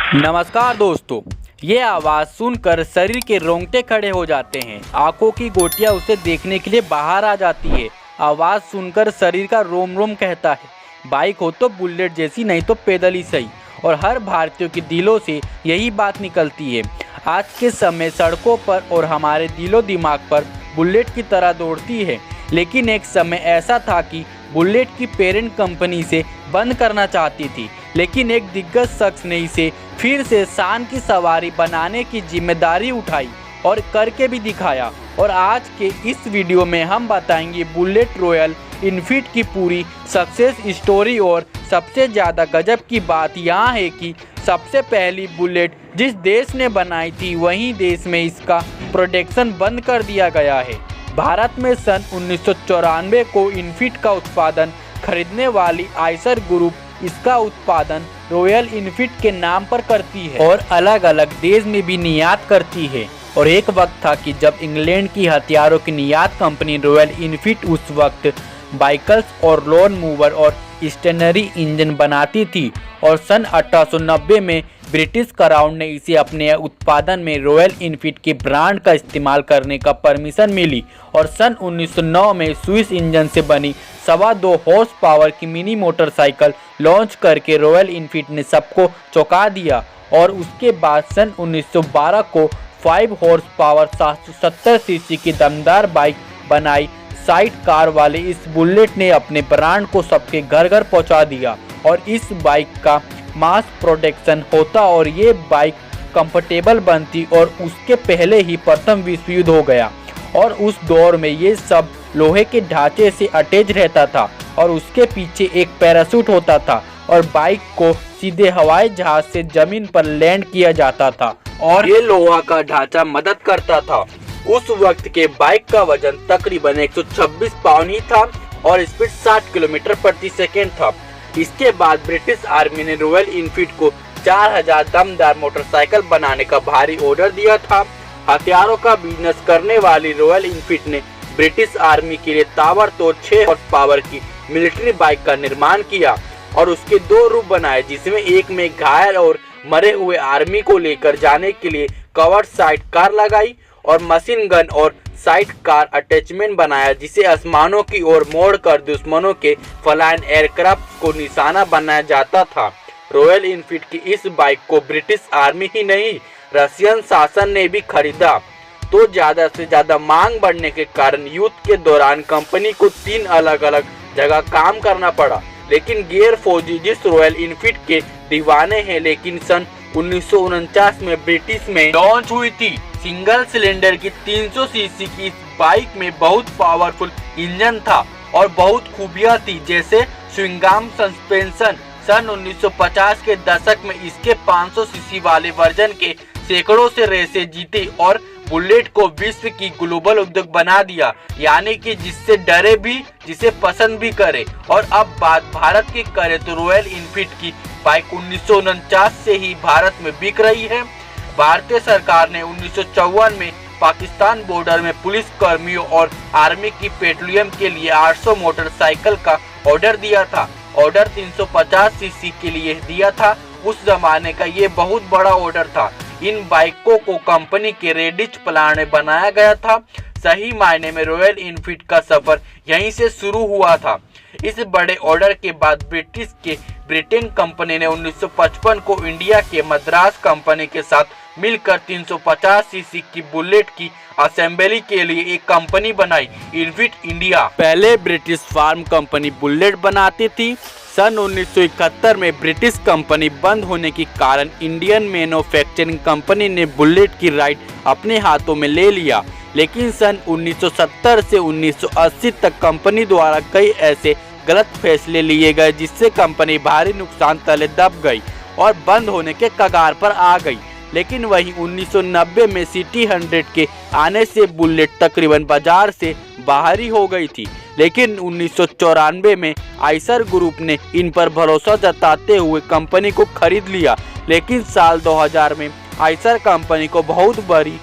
नमस्कार दोस्तों, ये आवाज़ सुनकर शरीर के रोंगटे खड़े हो जाते हैं। आंखों की गोटियां उसे देखने के लिए बाहर आ जाती है। आवाज़ सुनकर शरीर का रोम रोम कहता है, बाइक हो तो बुलेट जैसी, नहीं तो पैदल ही सही। और हर भारतीय के दिलों से यही बात निकलती है। आज के समय सड़कों पर और हमारे दिलो दिमाग पर बुलेट की तरह दौड़ती है। लेकिन एक समय ऐसा था कि बुलेट की पेरेंट कंपनी से बंद करना चाहती थी, लेकिन एक दिग्गज शख्स ने इसे फिर से शान की सवारी बनाने की जिम्मेदारी उठाई और करके भी दिखाया। और आज के इस वीडियो में हम बताएंगे बुलेट रॉयल इनफील्ड की पूरी सक्सेस स्टोरी। और सबसे ज़्यादा गजब की बात यहाँ है कि सबसे पहली बुलेट जिस देश ने बनाई थी, वहीं देश में इसका प्रोडक्शन बंद कर दिया गया है। भारत में सन 1994 को इनफील्ड का उत्पादन खरीदने वाली आइसर ग्रुप इसका उत्पादन रॉयल इनफील्ड के नाम पर करती है और अलग अलग देश में भी निर्यात करती है। और एक वक्त था कि जब इंग्लैंड की हथियारों की निर्यात कंपनी रॉयल इनफील्ड उस वक्त बाइकल्स और लॉन मूवर और स्टेशनरी इंजन बनाती थी। और सन 1890 में ब्रिटिश क्राउन ने इसे अपने उत्पादन में रॉयल इनफील्ड के ब्रांड का इस्तेमाल करने का परमिशन मिली। और सन 1909 में स्विस इंजन से बनी 2.25 हॉर्स पावर की मिनी मोटरसाइकिल लॉन्च करके रॉयल इनफील्ड ने सबको चौंका दिया। और उसके बाद सन 1912 को 5 हॉर्स पावर 770 सीसी की दमदार बाइक बनाई। साइड कार वाले इस बुलेट ने अपने ब्रांड को सबके घर घर पहुंचा दिया और इस बाइक का मास प्रोडक्शन होता और ये बाइक कंफर्टेबल बनती। और उसके पहले ही प्रथम विश्व युद्ध हो गया और उस दौर में ये सब लोहे के ढांचे से अटैच रहता था और उसके पीछे एक पैराशूट होता था और बाइक को सीधे हवाई जहाज से जमीन पर लैंड किया जाता था और ये लोहा का ढांचा मदद करता था। उस वक्त के बाइक का वजन तकरीबन 126 पाउंड ही था और स्पीड 60 किलोमीटर प्रति सेकेंड था। इसके बाद ब्रिटिश आर्मी ने रॉयल इनफील्ड को 4000 दमदार मोटरसाइकिल बनाने का भारी ऑर्डर दिया था। हथियारों का बिजनेस करने वाली रॉयल इनफील्ड ने ब्रिटिश आर्मी के लिए ताबड़तोड़ 6 हॉर्स पावर की मिलिट्री बाइक का निर्माण किया और उसके 2 रूप बनाए, जिसमें एक में घायल और मरे हुए आर्मी को लेकर जाने के लिए कवर्ड साइड कार लगाई और मशीन गन और साइड कार अटैचमेंट बनाया, जिसे आसमानों की ओर मोड़कर दुश्मनों के फ्लाइंग एयरक्राफ्ट को निशाना बनाया जाता था। रॉयल इनफील्ड की इस बाइक को ब्रिटिश आर्मी ही नहीं, रशियन शासन ने भी खरीदा। तो ज्यादा से ज्यादा मांग बढ़ने के कारण युद्ध के दौरान कंपनी को 3 अलग अलग जगह काम करना पड़ा। लेकिन गैर फौजी जिस रॉयल इनफील्ड के दीवाने हैं, लेकिन सन 1949 में ब्रिटिश में लॉन्च हुई थी। सिंगल सिलेंडर की 300 सीसी की इस बाइक में बहुत पावरफुल इंजन था और बहुत खूबियां थी, जैसे स्विंगाम सस्पेंशन। सन 1950 के दशक में इसके 500 सीसी वाले वर्जन के सैकड़ों से रेसें जीती और बुलेट को विश्व की ग्लोबल उद्योग बना दिया, यानी कि जिससे डरे भी, जिसे पसंद भी करे। और अब बात भारत की करे तो रॉयल इनफील्ड की बाइक 1949 से ही भारत में बिक रही है। भारतीय सरकार ने 1954 में पाकिस्तान बॉर्डर में पुलिस कर्मियों और आर्मी की पेट्रोलियम के लिए 800 मोटरसाइकिल का ऑर्डर दिया था। ऑर्डर 350 सीसी के लिए दिया था। उस जमाने का ये बहुत बड़ा ऑर्डर था। इन बाइकों को कंपनी के रेडिच प्लांट में बनाया गया था। सही मायने में रॉयल इनफील्ड का सफर यहीं से शुरू हुआ था। इस बड़े ऑर्डर के बाद ब्रिटेन कंपनी ने 1955 को इंडिया के मद्रास कंपनी के साथ मिलकर 350 सीसी की बुलेट की असेंबली के लिए एक कंपनी बनाई, इनफील्ड इंडिया। पहले ब्रिटिश फार्म कंपनी बुलेट बनाती थी। सन 1971 में ब्रिटिश कंपनी बंद होने के कारण इंडियन मैन्युफैक्चरिंग कंपनी ने बुलेट की राइट अपने हाथों में ले लिया। लेकिन सन 1970 से 1980 तक कंपनी द्वारा कई ऐसे गलत फैसले लिए गए जिससे कंपनी भारी नुकसान तले दब गई और बंद होने के कगार पर आ गई। लेकिन वहीं 1990 में सिटी 100 के आने से बुलेट तकरीबन बाजार से बाहर ही हो गई थी। लेकिन 1994 में आइसर ग्रुप ने इन पर भरोसा जताते हुए कंपनी को खरीद लिया। लेकिन साल 2000 में आइसर कंपनी को बहुत बड़ी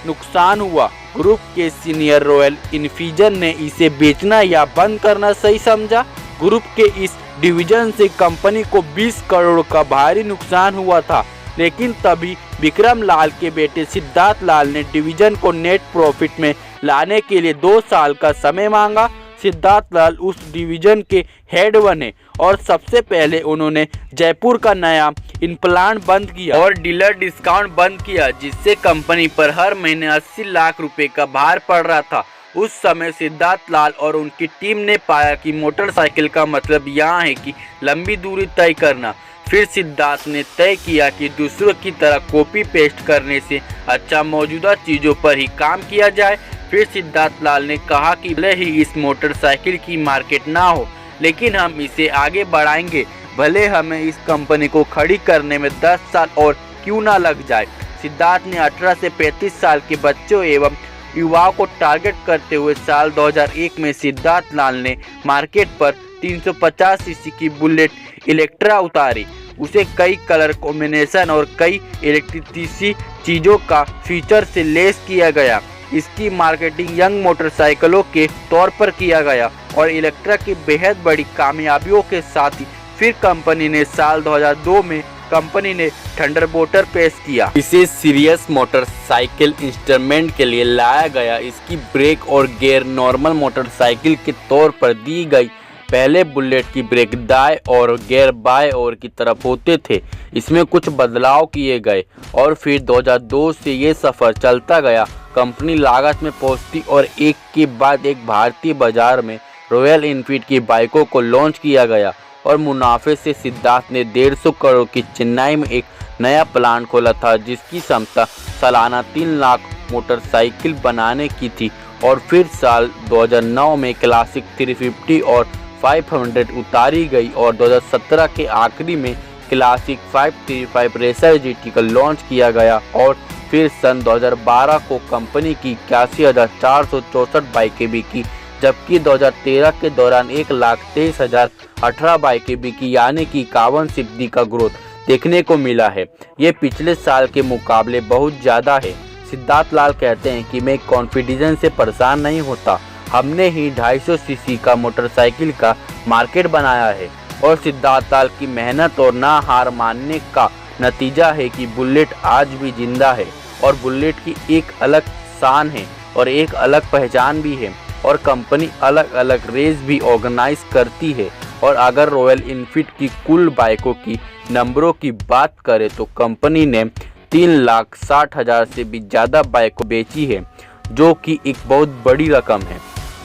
नुकसान हुआ। ग्रुप के सीनियर रॉयल इनफील्ड ने इसे बेचना या बंद करना सही समझा। ग्रुप के इस डिवीजन से कंपनी को 20 करोड़ का भारी नुकसान हुआ था। लेकिन तभी विक्रम लाल के बेटे सिद्धार्थ लाल ने डिवीजन को नेट प्रॉफिट में लाने के लिए 2 साल का समय मांगा। सिद्धार्थ लाल उस डिवीजन के हेड बने और सबसे पहले उन्होंने जयपुर का नया इम्प्लांट बंद किया और डीलर डिस्काउंट बंद किया, जिससे कंपनी पर हर महीने 80 लाख रुपए का भार पड़ रहा था। उस समय सिद्धार्थ लाल और उनकी टीम ने पाया कि मोटरसाइकिल का मतलब यहाँ है कि लंबी दूरी तय करना। फिर सिद्धार्थ ने तय किया कि दूसरों की तरह कॉपी पेस्ट करने से अच्छा मौजूदा चीज़ों पर ही काम किया जाए। फिर सिद्धार्थ लाल ने कहा कि भले ही इस मोटरसाइकिल की मार्केट ना हो, लेकिन हम इसे आगे बढ़ाएंगे, भले हमें इस कंपनी को खड़ी करने में 10 साल और क्यों ना लग जाए। सिद्धार्थ ने 18 से 35 साल के बच्चों एवं युवाओं को टारगेट करते हुए साल 2001 में सिद्धार्थ लाल ने मार्केट पर 350 सीसी की बुलेट इलेक्ट्रा उतारी। उसे कई कलर कॉम्बिनेशन और कई इलेक्ट्रिसिटी चीज़ों का फीचर से लेस किया गया। इसकी मार्केटिंग यंग मोटरसाइकिलों के तौर पर किया गया और इलेक्ट्रा की बेहद बड़ी कामयाबियों के साथ ही फिर कंपनी ने साल 2002 में कंपनी ने थंडरबोल्ट पेश किया। इसे सीरियस मोटरसाइकिल इंस्ट्रूमेंट के लिए लाया गया। इसकी ब्रेक और गियर नॉर्मल मोटरसाइकिल के तौर पर दी गई। पहले बुलेट की ब्रेक दाएं और गियर बाएं ओर की तरफ होते थे। इसमें कुछ बदलाव किए गए और फिर 2002 से ये सफ़र चलता गया। कंपनी लागत में पहुंचती और एक के बाद एक भारतीय बाजार में रॉयल एनफील्ड की बाइकों को लॉन्च किया गया और मुनाफे से सिद्धार्थ ने 150 करोड़ की चेन्नई में एक नया प्लांट खोला था, जिसकी क्षमता सालाना 3 लाख मोटरसाइकिल बनाने की थी। और फिर साल 2009 में क्लासिक 350 और 500 उतारी गई और 2017 के आखिरी में क्लासिक 535 रेसर जीटी का लॉन्च किया गया और फिर सन 2012 को कंपनी की 81,464 बाइकें बिकी, जबकि 2013 के दौरान 1,23,018 बाइकें बिकी, यानी कि 51% का ग्रोथ देखने को मिला है। ये पिछले साल के मुकाबले बहुत ज़्यादा है। सिद्धार्थ लाल कहते हैं कि मैं कॉन्फिडेंस से परेशान नहीं होता, हमने ही 250 सीसी का मोटरसाइकिल का मार्केट बनाया है। और सिद्धार्थ लाल की मेहनत और ना हार मानने का नतीजा है कि बुलेट आज भी जिंदा है और बुलेट की एक अलग शान है और एक अलग पहचान भी है और कंपनी अलग अलग रेस भी ऑर्गेनाइज करती है। और अगर रॉयल एनफील्ड की कुल बाइकों की नंबरों की बात करें तो कंपनी ने 3,60,000 से भी ज़्यादा बाइकों बेची है, जो कि एक बहुत बड़ी रकम है।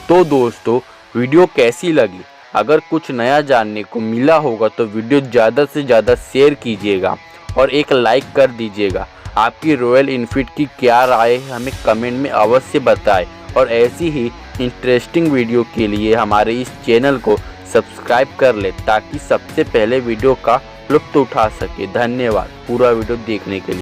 तो दोस्तों, वीडियो कैसी लगी? अगर कुछ नया जानने को मिला होगा तो वीडियो ज़्यादा से ज़्यादा शेयर कीजिएगा और एक लाइक कर दीजिएगा। आपकी रॉयल एनफील्ड की क्या राय है हमें कमेंट में अवश्य बताएं और ऐसी ही इंटरेस्टिंग वीडियो के लिए हमारे इस चैनल को सब्सक्राइब कर लें ताकि सबसे पहले वीडियो का लुत्फ उठा सके। धन्यवाद पूरा वीडियो देखने के लिए।